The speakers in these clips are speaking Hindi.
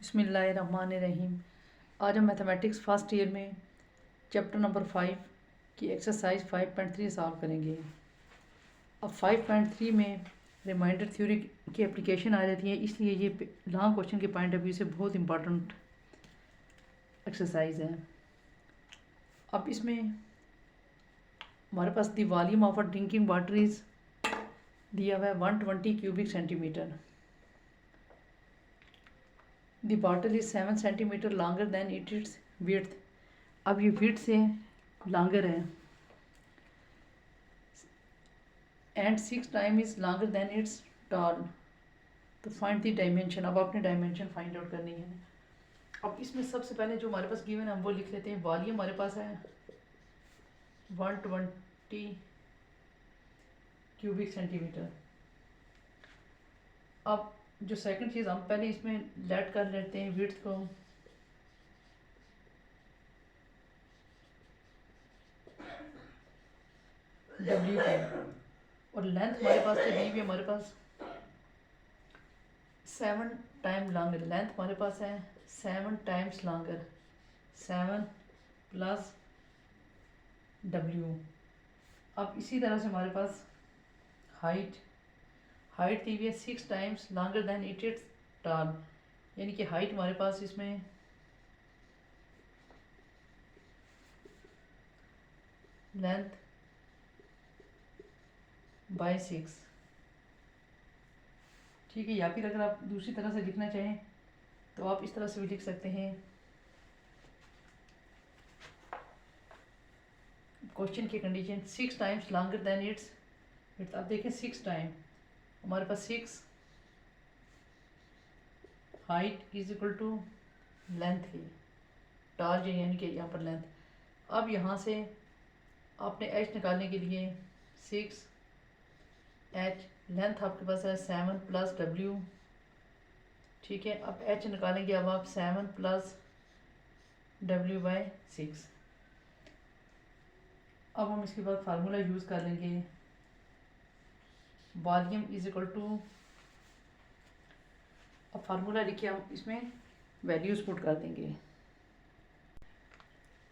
बिस्मिल्लाहिर्रहमानिर्रहीम। आज हम मैथमेटिक्स फर्स्ट ईयर में चैप्टर नंबर 5 की एक्सरसाइज 5.3 सॉल्व करेंगे। अब 5.3 में रिमाइंडर थ्योरी की एप्लीकेशन आ जाती है, इसलिए ये लॉन्ग क्वेश्चन के पॉइंट ऑफ व्यू से बहुत इंपॉर्टेंट एक्सरसाइज है। अब इसमें हमारे पास the volume of a drinking water is दिया हुआ है 120 cubic centimetre. The bottle is 7 centimetre longer than its width. अब ये विड्थ से लॉन्गर है and 6 time is longer than it's tall. तो फाइंड द डायमेंशन। अब आपने डायमेंशन फाइंड आउट करनी है। अब इसमें सबसे पहले जो हमारे पास गिवन है हम वो लिख लेते हैं। वॉल्यूम हमारे पास है 120 क्यूबिक सेंटीमीटर। अब जो सेकंड चीज़ हम पहले इसमें लेट कर लेते हैं विड्थ को डब्ल्यू को, और लेंथ हमारे पास तो दी हुई है हमारे पास 7 टाइम लॉन्गर। लेंथ हमारे पास है 7 टाइम्स लॉन्गर, 7 प्लस डब्ल्यू। अब इसी तरह से हमारे पास हाइट दी हुई है 6 times longer than it it's tall, यानी कि हाइट हमारे पास इसमें लेंथ बाय 6। ठीक है, या फिर अगर आप दूसरी तरह से लिखना चाहें तो आप इस तरह से भी लिख सकते हैं। क्वेश्चन की condition 6 times longer than it's. अब देखें 6 टाइम हमारे पास 6 height is equal to length है, टॉल जो यानी कि यहाँ पर लेंथ। अब यहाँ से आपने एच निकालने के लिए 6 एच, लेंथ आपके पास है 7 प्लस डब्ल्यू। ठीक है, अब एच निकालेंगे अब आप 7 प्लस डब्ल्यू बाय 6। अब हम इसके बाद फार्मूला यूज़ कर लेंगे। वॉल्यूम इज इक्वल टू, अब फार्मूला लिखिए, हम इसमें वैल्यूज़ पुट कर देंगे।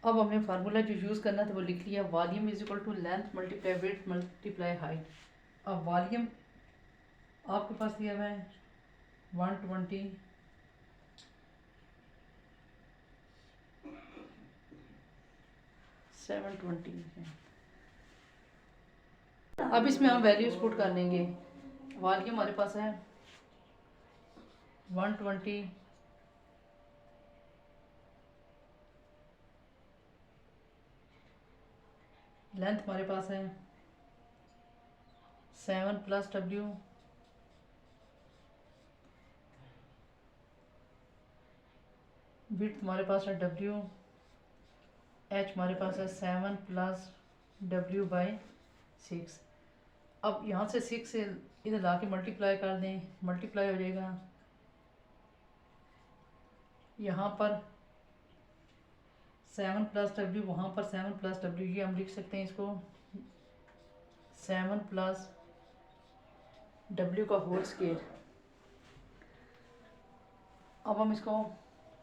अब हमें फार्मूला जो यूज़ करना था वो लिख लिया। Volume is equal to length multiply width multiply height. अब वॉल्यूम आपके पास दिया हुआ है 120 720 है। अब इसमें हम वैल्यूज पुट कर लेंगे। वॉल्यूम हमारे पास है 120 लेंथ हमारे पास है 7 प्लस डब्ल्यू, विड्थ हमारे पास है डब्ल्यू, एच हमारे पास है 7 प्लस डब्ल्यू बाई 6। अब यहाँ से 6 से इधर ला के मल्टीप्लाई कर दें, मल्टीप्लाई हो जाएगा यहाँ पर 7 प्लस डब्ल्यू, वहाँ पर 7 प्लस डब्ल्यू, ये हम लिख सकते हैं इसको 7 प्लस डब्ल्यू का होल स्केयर। अब हम इसको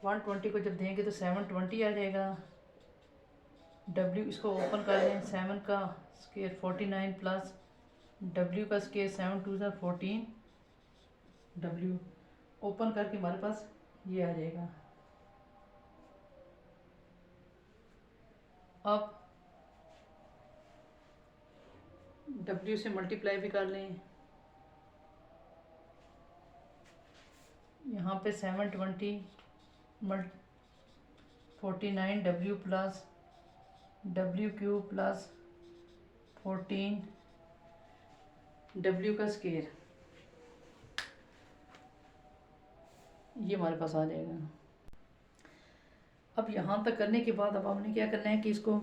120 को जब देंगे तो 720 आ जाएगा। डब्ल्यू इसको ओपन कर लें, 7 का स्केयर 49 प्लस डब्ल्यू का स्केयर 7 2 ज़ा 14, डब्ल्यू ओपन करके हमारे पास ये आ जाएगा। अब डब्ल्यू से मल्टीप्लाई भी कर लें, यहाँ पे 720 49 W plus W cube plus 14 W का स्केयर, ये हमारे पास आ जाएगा। अब यहाँ तक करने के बाद अब हमने क्या करना है कि इसको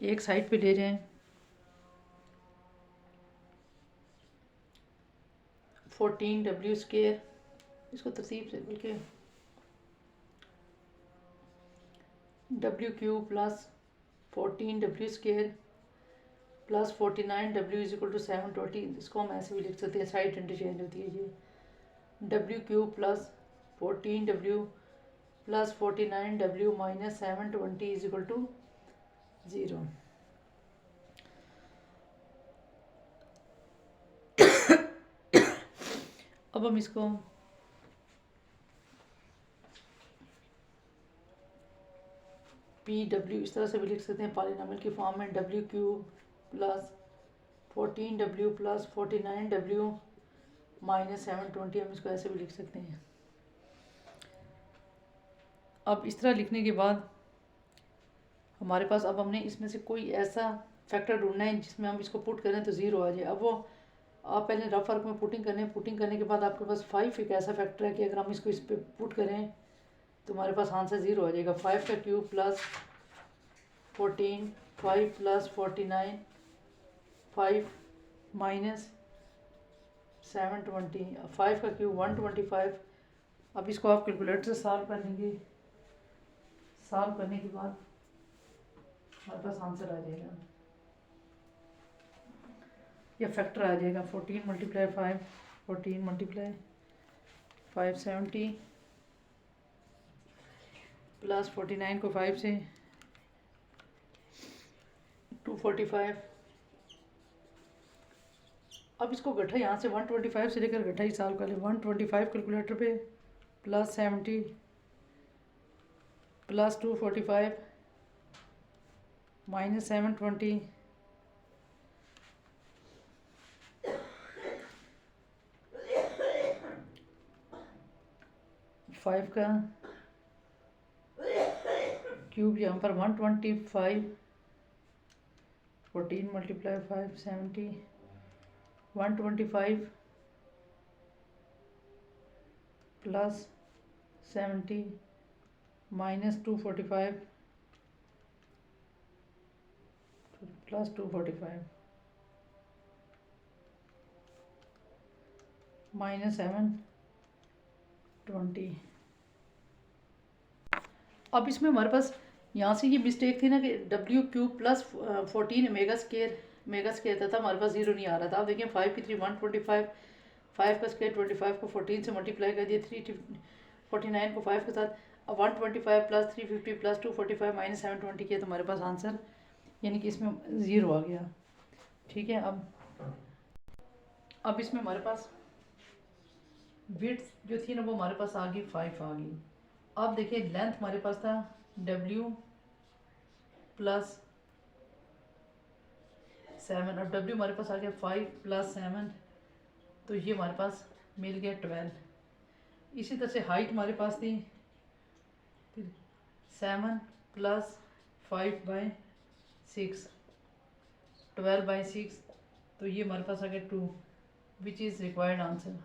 एक साइड पे ले जाएं। 14 डब्ल्यू स्केयर, इसको तरतीब से बल्कि W cube plus 14 W square plus 49 W is equal to 720। इसको हम ऐसे भी लिख सकते हैं, साइड इंटरचेंज होती है। ये W cube plus 14 W plus 49W minus 720 is equal to 0। अब हम इसको PW इस तरह से भी लिख सकते हैं पॉलिनॉमियल की फॉर्म में, W³ plus 14W plus 49W minus 720, हम इसको ऐसे भी लिख सकते हैं। अब इस तरह लिखने के बाद हमारे पास अब हमने इसमें से कोई ऐसा फैक्टर ढूंढना है जिसमें हम इसको पुट करें तो 0 आ जाए। अब वो आप पहले रफ वर्क में पुटिंग करने के बाद आपके पास 5 एक ऐसा फैक्टर है कि अगर हम इसको इस पर पुट करें तो हमारे पास आंसर 0 आ जाएगा। 5 का क्यूब प्लस 14, 5 प्लस 49, 5 माइनस 720, 5 का क्यूब 125। अब इसको आप कैलकुलेटर से सॉल्व कर लेंगे। सॉल्व करने के बाद हमारे पास आंसर आ जाएगा या फैक्टर आ जाएगा 14 मल्टीप्लाई 5, 14 मल्टीप्लाई 570 प्लस 49 को 5 से 245। अब इसको गठा यहाँ से 125 से लेकर गठा ही सॉल्व कर ले। 125 कैलकुलेटर पे प्लस 70 प्लस 245 माइनस 720 5 का क्यूब यहाँ पर 125, 14 multiply 570 125 plus 70 minus 245 plus 245 minus 720। अब इसमें हमारे पास यहाँ से ये मिस्टेक थी ना कि W³ प्लस 14 मेगा स्केयर था हमारे पास 0 नहीं आ रहा था। आप देखिए 5 की 3 125, 5 का स्केयर 25 को 14 से मल्टीप्लाई कर दिया, 349 को 5 के साथ, अब 125 प्लस 350 प्लस 245 माइनस 720 किया तो हमारे पास आंसर यानी कि इसमें 0 आ गया। ठीक है। अब इसमें हमारे पास विड्थ जो थी ना वो हमारे पास आ गई 5 आ गई। अब देखिए लेंथ हमारे पास था W प्लस 7, अब W हमारे पास आ गया 5 प्लस 7, तो ये हमारे पास मिल गया 12। इसी तरह से हाइट हमारे पास थी 7 प्लस 5/6, 12/6, तो ये हमारे पास आ गया 2 विच इज़ रिक्वायर्ड आंसर।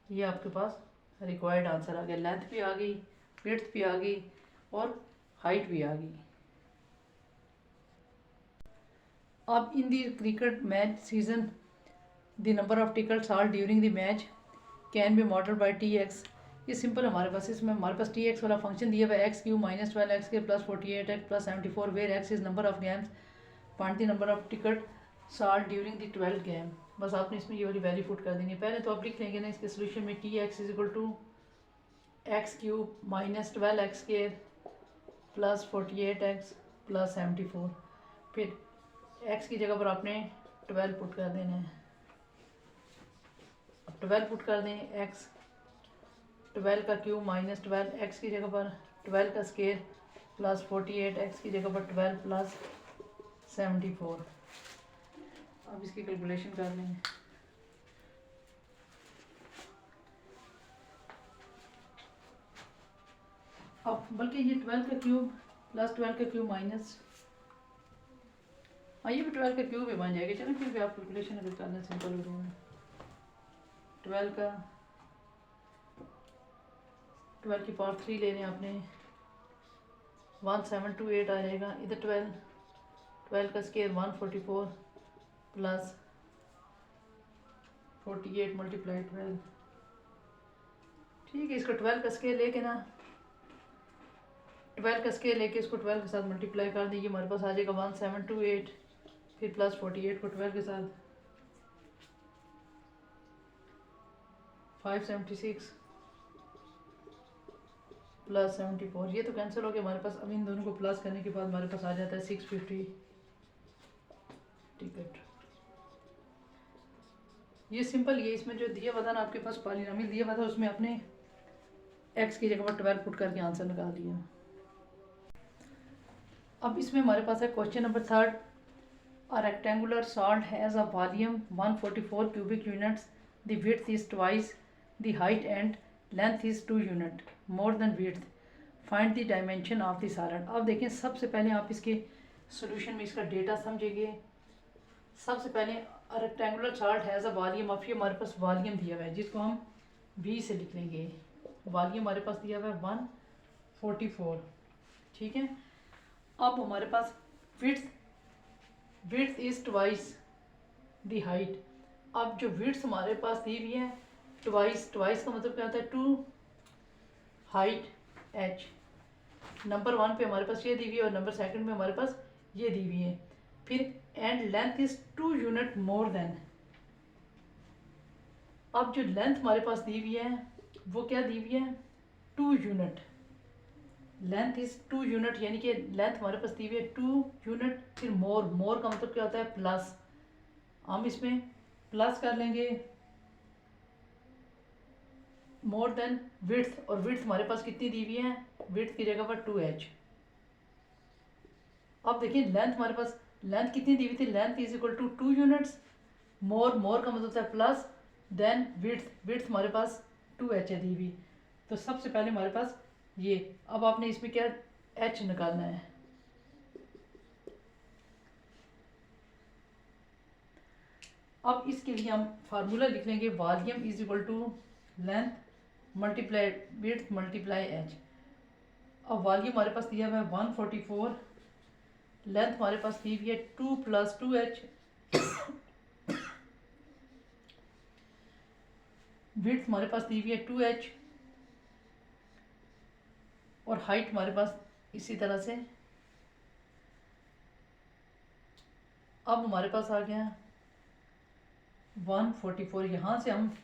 ये आपके पास रिक्वायर्ड आंसर आ गया। लेंथ भी आ गई, विड्थ भी आ गई और हाइट भी आ गई। अब in the cricket match season the number of ticket sold during the match can be model by TX। ये सिंपल हमारे पास, इसमें हमारे पास TX वाला फंक्शन दिया हुआ है, x³ minus 12x² plus 48x plus 74 where x is number of games, find the number of ticket sold during the 12 game. बस आपने इसमें ये वाली वैल्यू पुट कर देनी है। पहले तो आप लिख लेंगे ना इसके सोल्यूशन में TX is equal to x³ minus 12x² plus 48x plus 74, फिर x की जगह पर आपने 12 पुट कर देना है। अब 12 पुट कर दें, x 12 का क्यूब माइनस 12, x की जगह पर 12 का स्केयर प्लस 48, x की जगह पर 12 प्लस 74। अब इसकी कैलकुलेशन कर लेंगे। अब बल्कि ये 12 का क्यूब प्लस 12 का क्यूब माइनस, हाँ ये भी 12 का क्यूब ही बन जाएगा। चलो फिर भी आप कैलकुलेशन अगर करना सिंपल हो जाएगा। 12 की पावर 3 ले लें आपने, 1728 आ जाएगा। इधर 12 का स्केयर 144 प्लस 48 मल्टीप्लाई 12। ठीक है, इसको 12 का स्केयर लेके ना 12 का स्केयर लेके इसको 12 के साथ मल्टीप्लाई कर दीजिए, हमारे पास आ जाएगा 1728, फिर प्लस 48 को 12 के साथ 576 प्लस 74, ये तो कैंसिल हो गया हमारे पास। अब इन दोनों को प्लस करने के बाद हमारे पास आ जाता है 650 टिकट। ये सिंपल, ये इसमें जो दिया हुआ था ना आपके पास पॉलिनॉमियल दिया हुआ था, उसमें आपने x की जगह पर 12 पुट करके आंसर निकाल दिया। अब इसमें हमारे पास है question number 3। A rectangular salt has a volume 144 cubic units. The width is twice the height and length is 2 unit more than width. Find the dimension of the solid. अब देखें, सबसे पहले आप इसके सॉल्यूशन में इसका डेटा समझेंगे। सबसे पहले rectangular salt has a volume of, ये हमारे पास वॉल्यूम दिया हुआ है जिसको हम v से लिख लेंगे। वॉल्यूम हमारे पास दिया हुआ है 144, ठीक है। अब हमारे पास width is twice the height. अब जो विड्थ हमारे पास दी हुई है ट्वाइस का मतलब क्या होता है 2 हाइट h। नंबर 1 पे हमारे पास ये दी हुई है और नंबर 2 पे हमारे पास ये दी हुई है। फिर and length is 2 unit more than. अब जो लेंथ हमारे पास दी हुई है वो क्या दी हुई है 2 यूनिट। लेंथ इज 2 यूनिट, यानी कि लेंथ हमारे पास दी हुई है 2 यूनिट। फिर मोर का मतलब क्या होता है प्लस। हम इसमें प्लस कर लेंगे मोर देन विड्थ, और विड्थ हमारे पास कितनी दी हुई है, विड्थ की जगह पर 2h। अब देखिए लेंथ हमारे पास, लेंथ कितनी दी हुई थी, length is equal to 2 units. More का मतलब होता है प्लस, देन विड्थ हमारे पास 2h है दी हुई। तो सबसे पहले हमारे पास ये, अब आपने इसमें क्या h निकालना है। अब इसके लिए हम फार्मूला लिख लेंगे, volume is equal to length multiply width multiply h। अब वॉल्यूम हमारे पास दिया हुआ है 144, लेंथ हमारे पास दी हुई है 2 + 2h, विड्थ हमारे पास दी हुई है 2h, और हाइट हमारे पास इसी तरह से। अब हमारे पास आ गया 144। यहाँ से हम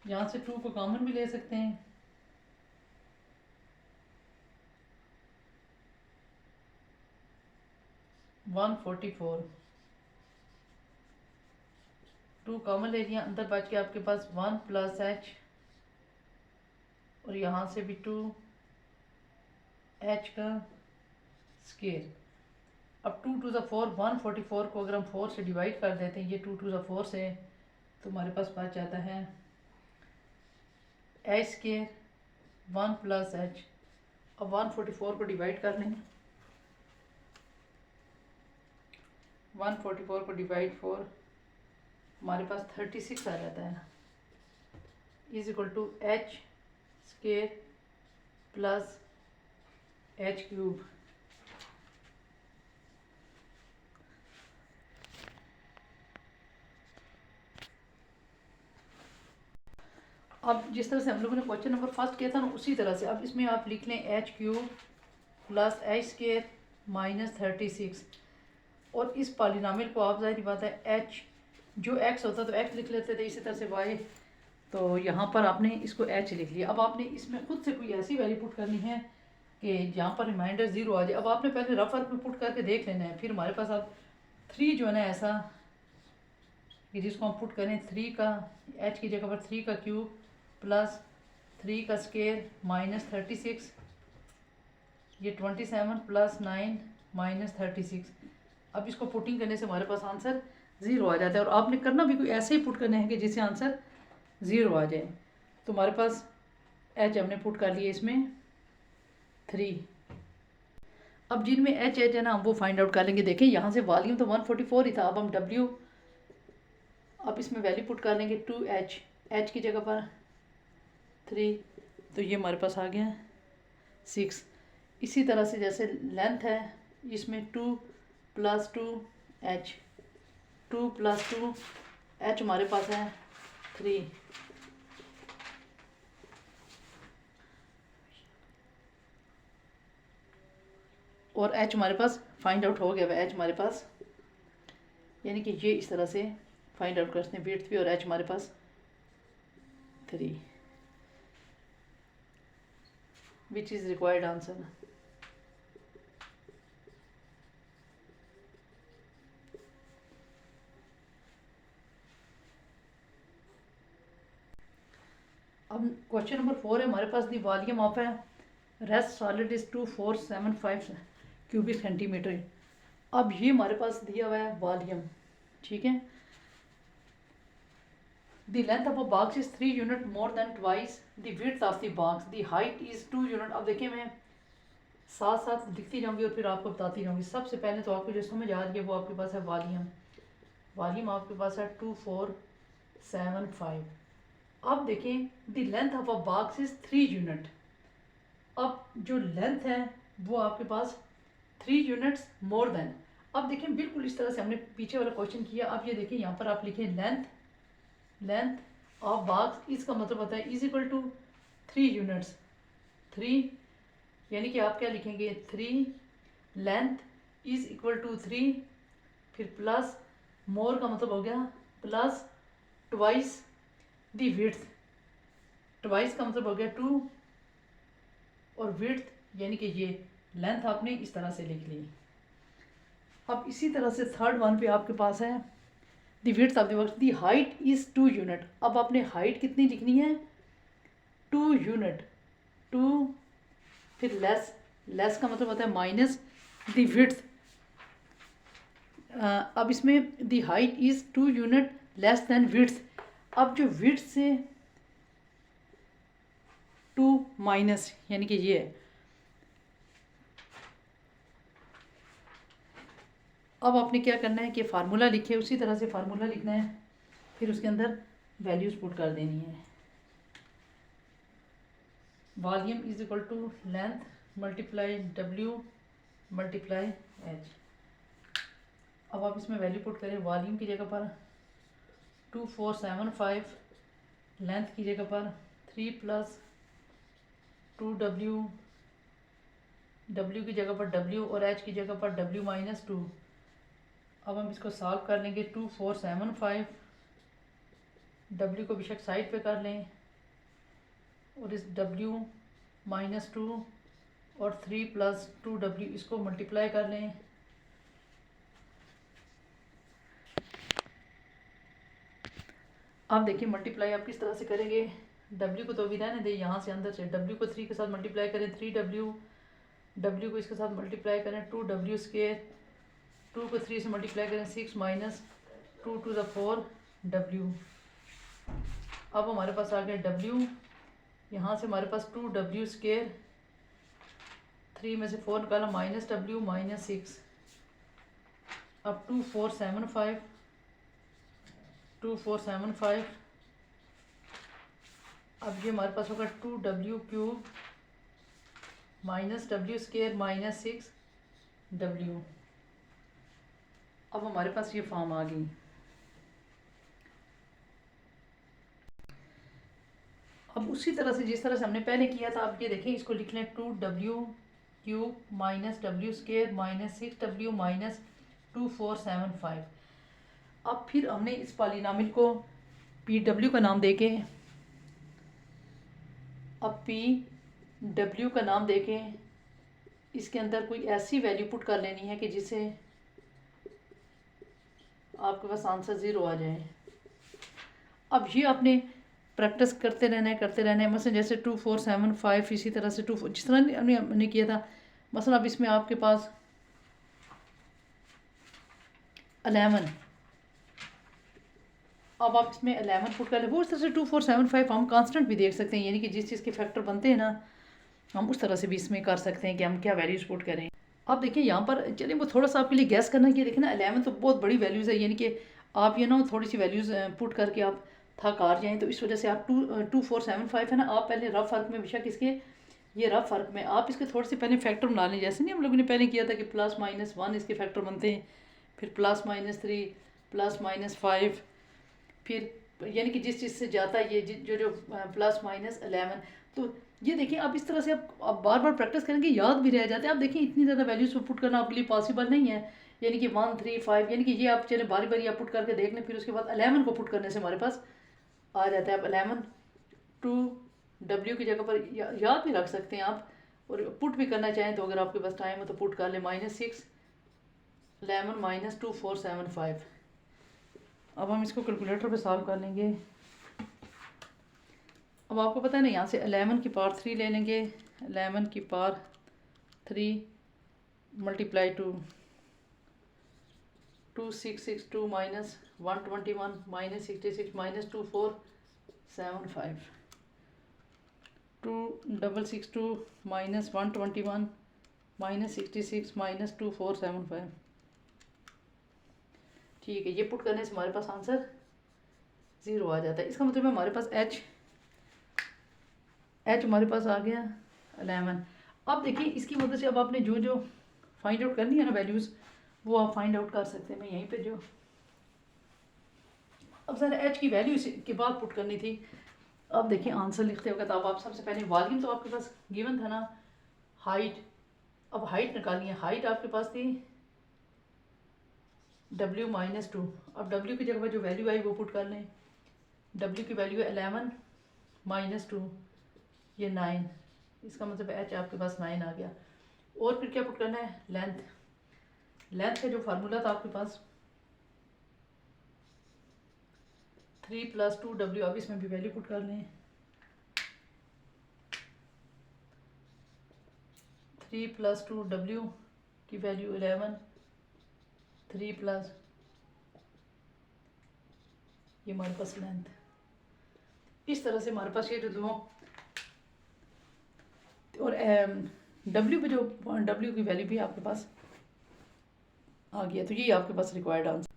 यहाँ से 2 को कॉमन भी ले सकते हैं। वन 2 कॉमन ले लिया, अंदर बच के आपके पास 1 + h, और यहाँ से भी 2h का स्केयर। अब 2 × 4, 144 को अगर हम 4 से डिवाइड कर देते हैं, ये 2 × 4 से, तो हमारे पास बच जाता है h स्केयर 1 + h। अब 144 को डिवाइड कर लें, 144 को डिवाइड 4, हमारे पास 36 आ जाता है, is equal to h square plus h³। अब जिस तरह से हम लोगों ने क्वेश्चन नंबर 1 किया था ना, उसी तरह से अब इसमें आप लिख लें h³ plus h square minus 36। और इस पॉलिनॉमियल को आप ज़ाहिर बात है h जो x होता तो x लिख लेते थे, इसी तरह से y, तो यहाँ पर आपने इसको h लिख लिया। अब आपने इसमें खुद से कोई ऐसी वैल्यू पुट करनी है कि जहाँ पर रिमाइंडर 0 आ जाए। अब आपने पहले रफ वर्क में पुट करके देख लेना है, फिर हमारे पास अब 3 जो है ना ऐसा कि जिसको हम पुट करें 3 का h की जगह पर 3 का क्यूब प्लस 3 का स्केयर माइनस 36, ये 27 + 9 माइनस 36। अब इसको पुटिंग करने से हमारे पास आंसर 0 आ जाता है, और आपने करना भी कोई ऐसे ही पुट करने हैं कि जिससे आंसर 0 आ जाए। तो हमारे पास h हमने पुट कर लिया इसमें 3। अब जिनमें h है ना, हम वो फाइंड आउट कर लेंगे। देखें यहाँ से वॉल्यूम तो 144 ही था, अब हम w, अब इसमें वैल्यू पुट कर लेंगे 2h, h की जगह पर 3, तो ये हमारे पास आ गया 6। इसी तरह से जैसे लेंथ है, इसमें 2 + 2h, 2 + 2h हमारे पास है 3, और h हमारे पास फाइंड आउट हो गया है। h हमारे पास, यानी कि ये इस तरह से फाइंड आउट करते हैं, विड्थ भी और h हमारे पास 3 which is required answer. अब क्वेश्चन नंबर 4 है हमारे पास, दी वॉल्यूम ऑफ है rest solid is 2475 cubic centimetre. अब ये हमारे पास दिया हुआ है वॉल्यूम, ठीक है। The length of a box is 3 unit more than twice the width of the box, the height is 2 unit. अब देखिए मैं साथ साथ लिखती जाऊंगी और फिर आपको बताती जाऊंगी। सबसे पहले तो आपको जो समझ आ रही है वो आपके पास है वॉल्यूम। वॉल्यूम आपके पास है 2475। अब देखें the length of a box is 3 unit. अब जो लेंथ है वो आपके पास 3 यूनिट्स मोर देन। अब देखें बिल्कुल इस तरह से हमने पीछे वाला क्वेश्चन किया। अब ये देखें यहाँ पर आप लिखें लेंथ ऑफ बॉक्स, इसका मतलब होता है इज इक्वल टू 3 यूनिट्स। 3 यानी कि आप क्या लिखेंगे 3 लेंथ इज इक्वल टू 3, फिर प्लस मोर का मतलब हो गया प्लस ट्वाइस दी विड्थ, ट्वाइस का मतलब हो गया 2 और विड्थ यानी कि ये लेंथ आपने इस तरह से लिख ली। अब इसी तरह से थर्ड वन पे आपके पास है the width of the box, the height is 2 unit. अब आपने हाइट कितनी लिखनी है 2 यूनिट, 2 फिर लेस का मतलब होता है माइनस दी विड्थ। अब इसमें दी height is 2 unit less than width. अब जो विड्थ से 2 माइनस यानी कि ये है। अब आपने क्या करना है कि फार्मूला लिखे, उसी तरह से फार्मूला लिखना है, फिर उसके अंदर वैल्यूज़ पुट कर देनी है। Volume is equal to length multiply W multiply H। अब आप इसमें वैल्यू पुट करें। वॉल्यूम की जगह पर 2475, लेंथ की जगह पर 3 प्लस 2W, W की जगह पर W और H की जगह पर W माइनस 2। अब हम इसको सॉल्व कर लेंगे। 2475 W को बेशक साइड पे कर लें और इस W माइनस 2 और 3 प्लस 2W इसको मल्टीप्लाई कर लें। अब देखिए मल्टीप्लाई आप किस तरह से करेंगे। W को तो अभी रहने दें, यहाँ से अंदर से W को 3 के साथ मल्टीप्लाई करें 3W, W को इसके साथ मल्टीप्लाई करें 2W स्क्वायर, 2 को 3 से मल्टीप्लाई करें 6 माइनस 2 टू द 4W। अब हमारे पास आ गया W, यहाँ से हमारे पास 2W स्क्वायर, 3 में से 4 निकाला माइनस W माइनस 6। अब 2475 अब ये हमारे पास होगा 2W cube minus W square minus 6W। अब हमारे पास ये फॉर्म आ गई। अब उसी तरह से जिस तरह से हमने पहले किया था, आप ये देखें इसको लिख लें 2W cube minus W square minus 6W minus 2475। अब फिर हमने इस पॉलिनॉमियल को PW का नाम देके, अब PW का नाम देके इसके अंदर कोई ऐसी वैल्यू पुट कर लेनी है कि जिससे आपके पास आंसर 0 आ जाए। अब ये आपने प्रैक्टिस करते रहना है मसलन जैसे 2475, इसी तरह से जिस तरह हमने किया था। मसलन अब इसमें आपके पास 11, अब आप इसमें 11 पुट कर लें। वो इस तरह से 2475 हम कांस्टेंट भी देख सकते हैं, यानी कि जिस चीज़ के फैक्टर बनते हैं ना, हम उस तरह से भी इसमें कर सकते हैं कि हम क्या वैल्यूज पुट करें। अब देखिए यहाँ पर चलिए वो थोड़ा सा आपके लिए गैस करना कि देखिए ना 11 तो बहुत बड़ी वैल्यूज़ है, यानी कि आप ये ना थोड़ी सी वैल्यूज़ पुट करके आप थक हार जाएँ। तो इस वजह से आप 2475 है ना, आप पहले रफ फर्क में बेशक इसके ये रफ फर्क में आप इसके थोड़े से पहले फैक्टर बना लें। जैसे नहीं हम लोगों ने पहले किया था कि प्लस माइनस 1 इसके फैक्टर बनते हैं, फिर प्लस माइनस 3 प्लस माइनस 5, फिर यानी कि जिस चीज़ से जाता है ये जो प्लस माइनस 11। तो ये देखिए अब इस तरह से आप बार बार प्रैक्टिस करेंगे, याद भी रह जाते हैं। आप देखिए इतनी ज़्यादा वैल्यूज़ को पुट करना आपके लिए पॉसिबल नहीं है, यानी कि 1 3 5, यानी कि ये आप बारी बारी आप पुट करके देख लें, फिर उसके बाद 11 को पुट करने से हमारे पास आ जाता है। अब 11 2w की जगह पर याद भी रख सकते हैं आप, और पुट भी करना चाहें तो अगर आपके पास टाइम हो तो पुट कर लें। -6 11 -2475। अब हम इसको कैलकुलेटर पे सॉल्व कर लेंगे। अब आपको पता है ना, यहाँ से 11 की पावर 3 ले लेंगे। 11 की पावर 3 मल्टीप्लाई टू 2662 -121 -66 -2475 2662 -121 -66 -2475। ठीक है, ये पुट करने से हमारे पास आंसर 0 आ जाता है। इसका मतलब है हमारे पास एच हमारे पास आ गया 11। अब देखिए इसकी मदद से अब आपने जो जो फाइंड आउट करनी है ना वैल्यूज़, वो आप फाइंड आउट कर सकते हैं। मैं यहीं पे जो अब सर एच की वैल्यू के बाद पुट करनी थी। अब देखिए आंसर लिखते वक्त अब आप सबसे पहले वॉल्यूम तो आपके पास गिवन था ना, हाइट। अब हाइट निकालनी है। हाइट आपके पास थी w -2। अब w की जगह पर जो वैल्यू आई वो पुट कर लें। w की वैल्यू है 11 -2, ये 9। इसका मतलब h आपके पास 9 आ गया। और फिर क्या पुट करना है, लेंथ। लेंथ का जो फार्मूला था आपके पास 3 + 2w। अब इसमें भी वैल्यू पुट कर लें। 3 + 2w की वैल्यू 11, 3 प्लस ये हमारे पास लेंथ। इस तरह से हमारे पास ये जो दो और w पे जो w की वैल्यू भी आपके पास आ गया। तो ये आपके पास रिक्वायर्ड आंसर।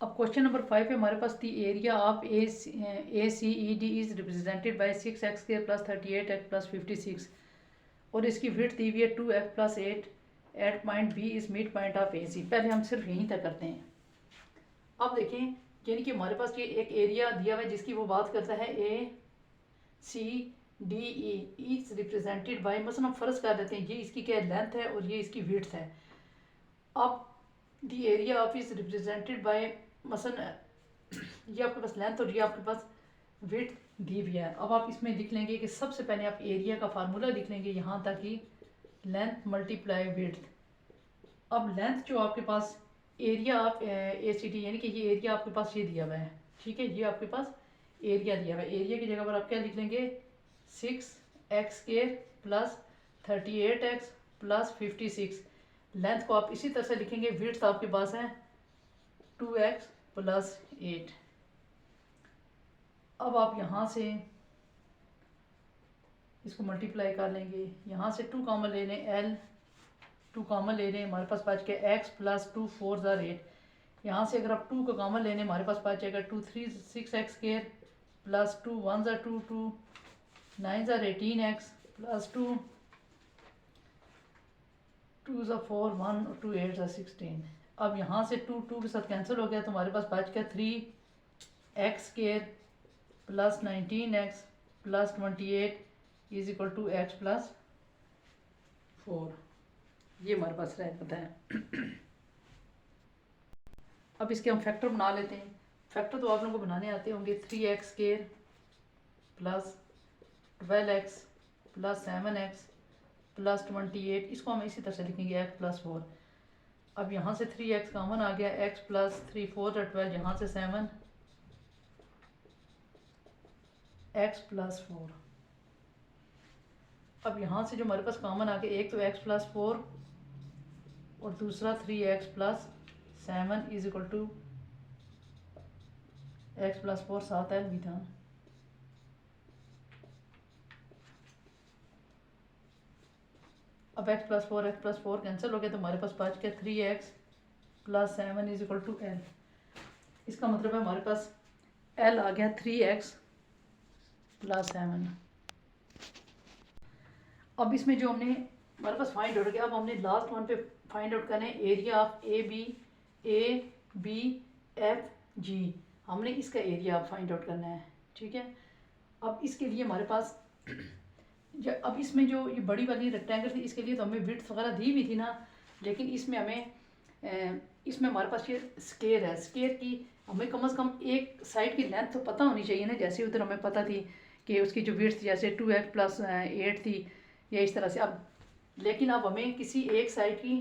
अब क्वेश्चन नंबर 5 है हमारे पास, the area of ACED is represented by 6x² + 38x + 56 और इसकी विड्थ दी हुई है 2x + 8 at point B is mid point of AC। पहले हम सिर्फ यहीं तक करते हैं। अब देखें, यानी कि हमारे पास ये एक एरिया दिया हुआ है जिसकी वो बात करता है ACDE इज रिप्रेजेंटेड बाय, मसलन हम फर्ज कर देते हैं ये इसकी क्या लेंथ है और ये इसकी विड्थ है। अब दी area of is represented bye, मसलन ये आपके पास लेंथ और ये आपके पास विड्थ दी हुई है। अब आप इसमें लिख लेंगे कि सबसे पहले आप एरिया का फार्मूला लिख लेंगे यहाँ तक कि लेंथ मल्टीप्लाई विड्थ। अब लेंथ जो आपके पास एरिया ऑफ ACD, यानी कि ये एरिया आपके पास ये दिया हुआ है, ठीक है, ये आपके पास एरिया दिया हुआ है। एरिया की जगह पर आप क्या लिख लेंगे, 6x² + 38x + 56। लेंथ को आप इसी तरह से लिखेंगे। विड्थ आपके पास है 2x + 8। अब आप यहाँ से इसको मल्टीप्लाई कर लेंगे। यहाँ से 2 कॉमन ले लें, L 2 कॉमन ले लें, हमारे पास बच गया x + 2 4 * 8। यहाँ से अगर आप 2 को कॉमन लेने, हमारे पास बच जाएगा 2 3 6x² + 2 1 * 2 2 9 * 18x + 2 2 * 4 1 और 2 8 * 16। अब यहाँ से 2 2 के साथ कैंसिल हो गया तो हमारे पास बच गया 3x² + 19x + 28 = x + 4। ये हमारे पास रह जाता है। अब इसके हम फैक्टर बना लेते हैं। फैक्टर तो आप लोगों को बनाने आते होंगे। 3x² + 12x + 7x + 28, इसको हम इसी तरह से लिखेंगे x + 4। अब यहाँ से 3x कॉमन आ गया, x + 3 4 * 12, यहाँ से 7 x + 4। अब यहाँ से जो हमारे पास कॉमन आ गया, एक तो x + 4 और दूसरा 3x + 7 = x + 4 साथ L भी था। अब x + 4 कैंसिल हो गया तो हमारे पास बच गया 3x + 7 = L। इसका मतलब है हमारे पास L आ गया 3x + 7। अब इसमें जो हमने हमारे पास फाइंड आउट किया, अब हमने लास्ट वन पे फाइंड आउट करना है एरिया ऑफ ABFG। हमने इसका एरिया फाइंड आउट करना है, ठीक है। अब इसके लिए हमारे पास अब इसमें जो ये बड़ी वाली रेक्टेंगल थी इसके लिए तो हमें विड्थ वगैरह दी हुई थी ना, लेकिन इसमें हमें इसमें हमारे पास ये स्केयर है। स्केयर की हमें कम से कम एक साइड की लेंथ तो पता होनी चाहिए ना, जैसे उधर हमें पता थी कि उसकी जो विड्थ जैसे 2x प्लस 8 थी या इस तरह से। अब लेकिन अब हमें किसी एक साइड की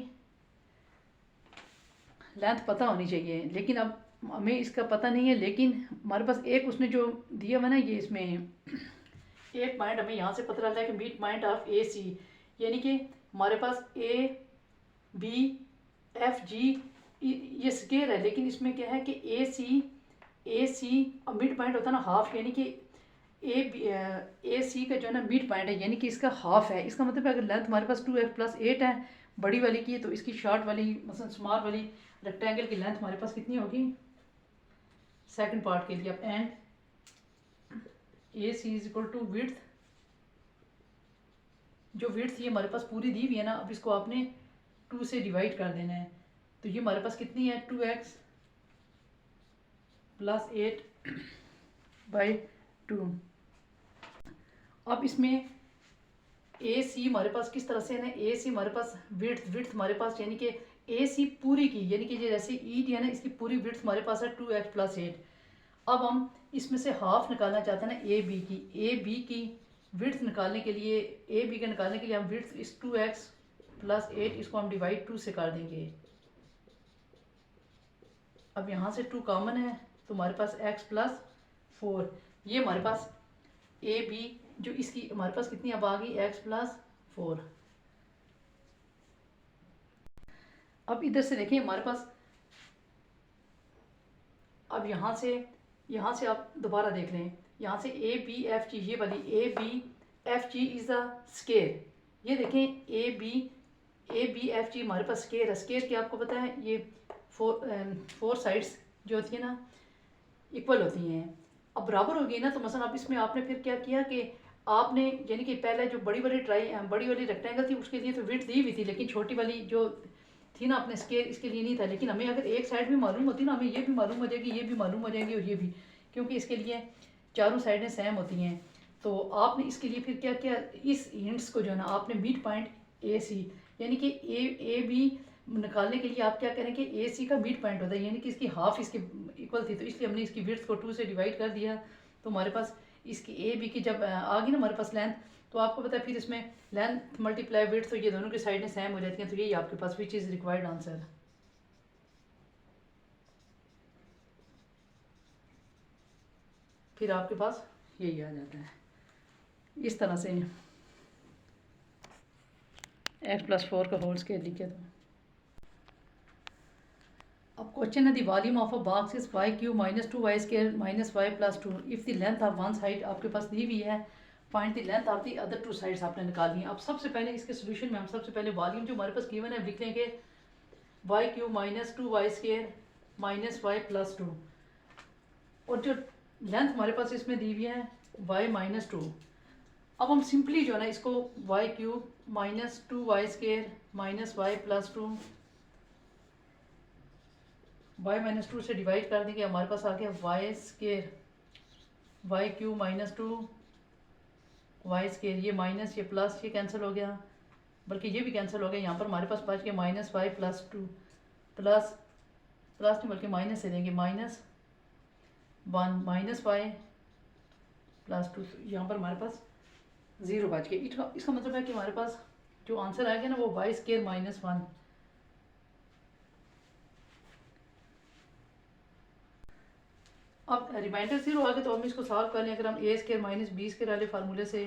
लेंथ पता होनी चाहिए, लेकिन अब हमें इसका पता नहीं है। लेकिन हमारे पास एक उसने जो दिया हुआ ना, ये इसमें एक पॉइंट हमें यहाँ से पता चलता है कि मिड पॉइंट ऑफ ए सी, यानी कि हमारे पास ए बी एफ जी ये स्केयर है, लेकिन इसमें क्या है कि ए सी और मिड पॉइंट होता है ना हाफ, यानी कि ए सी का जो है ना मिड पॉइंट है, यानी कि इसका हाफ है। इसका मतलब है अगर लेंथ हमारे पास 2x प्लस 8 है बड़ी वाली की, तो इसकी शॉर्ट वाली मतलब स्मॉल वाली रेक्टेंगल की लेंथ हमारे पास कितनी होगी सेकंड पार्ट के लिए। अब and A C is equal to width, जो विड्थ ये हमारे पास पूरी दी हुई है ना, अब इसको आपने 2 से डिवाइड कर देना है। तो ये हमारे पास कितनी है 2x प्लस 8 बाई 2। अब इसमें ए सी हमारे पास किस तरह से है ना, ए सी हमारे पास विड्थ हमारे पास, यानी कि ए सी पूरी की, यानी कि जैसे ई डी है ना, इसकी पूरी विड्थ हमारे पास है 2x प्लस 8। अब हम इसमें से हाफ निकालना चाहते हैं ना ए बी की। ए बी की विड्थ निकालने के लिए, ए बी के निकालने के लिए हम विड्थ इस 2x प्लस 8 इसको हम डिवाइड 2 से कर देंगे। अब यहाँ से 2 कॉमन है तो हमारे पास x प्लस 4, ये हमारे पास ए बी जो इसकी हमारे पास कितनी अब आ गई x प्लस 4। अब इधर से देखिए हमारे पास, अब यहाँ से आप दोबारा देख लें, यहाँ से ए बी एफ जी, ये वाली A B F G is a square. ये देखें ए बी एफ जी हमारे पास स्केयर है। स्केयर क्या आपको पता है, ये फोर साइड्स जो होती है ना इक्वल होती हैं। अब बराबर हो गई ना, तो मसलन अब इसमें आपने फिर क्या किया कि आपने यानी कि पहले जो बड़ी वाली रेक्टेंगल थी उसके लिए तो विड्थ दी हुई थी, लेकिन छोटी वाली जो थी ना अपने स्केयर इसके लिए नहीं था। लेकिन हमें अगर एक साइड भी मालूम होती ना, हमें ये भी मालूम हो जाएगी, ये भी मालूम हो जाएगी और ये भी, क्योंकि इसके लिए चारों साइडें सेम होती हैं। तो आपने इसके लिए फिर क्या किया, इस हिंट्स को जो है ना आपने मिड पॉइंट ए सी, यानी कि ए बी निकालने के लिए आप क्या करें कि ए सी का मिड पॉइंट होता है, यानी कि इसकी हाफ इसके इक्वल थी, तो इसलिए हमने इसकी विड्थ को 2 से डिवाइड कर दिया। तो हमारे पास इसकी ए बी की जब आ गई ना हमारे पास लेंथ, तो आपको पता है फिर इसमें लेंथ मल्टीप्लाई विड्थ, तो ये दोनों की साइडें सेम हो जाती हैं। तो यही आपके पास विच इज़ रिक्वायर्ड आंसर। फिर आपके पास यही आ जाता है। इस तरह से x प्लस 4 का होल स्केयर लिखे। तो अब क्वेश्चन है the volume of a box is y cube minus 2y square minus y plus 2 if the length of one side आपके पास दी हुई है, find the length of the other 2 sides आपने निकालनी है। अब सबसे पहले इसके सोल्यूशन में हम सबसे पहले वॉल्यूम जो हमारे पास गिवन है लिख लेंगे y cube minus 2y square minus y plus 2, और जो लेंथ हमारे पास इसमें दी हुई है y माइनस 2। अब हम सिंपली जो है ना इसको y cube minus 2y square minus y plus 2 y minus 2 से डिवाइड कर देंगे। हमारे पास आ गया y square y cube minus 2 y square, ये माइनस ये प्लस ये कैंसिल हो गया, बल्कि ये भी कैंसिल हो गया। यहाँ पर हमारे पास बच गया माइनस y प्लस 2 प्लस नहीं बल्कि माइनस से देंगे माइनस 1 माइनस y प्लस 2, यहाँ पर हमारे पास 0 बच गया। इसका मतलब है कि हमारे पास जो आंसर आएगा ना वो y स्केयर माइनस 1। अब रिमाइंडर 0 आ गया तो हम इसको सॉल्व कर लें। अगर हम ए स्केयर माइनस बी स्केयर वाले फार्मूले से,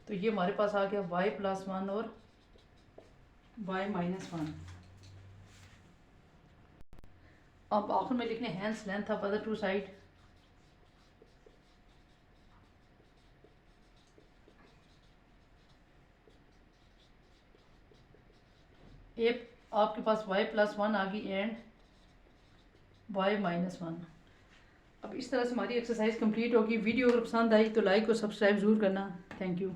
तो ये हमारे पास आ गया y प्लस 1 और y माइनस 1। अब आखिर में लिखने हैंस लेंथ ऑफ अदर 2 साइड। एक आपके पास y प्लस 1 आ गई एंड y माइनस 1। अब इस तरह से हमारी एक्सरसाइज कंप्लीट होगी। वीडियो अगर पसंद आई तो लाइक और सब्सक्राइब ज़रूर करना। Thank you.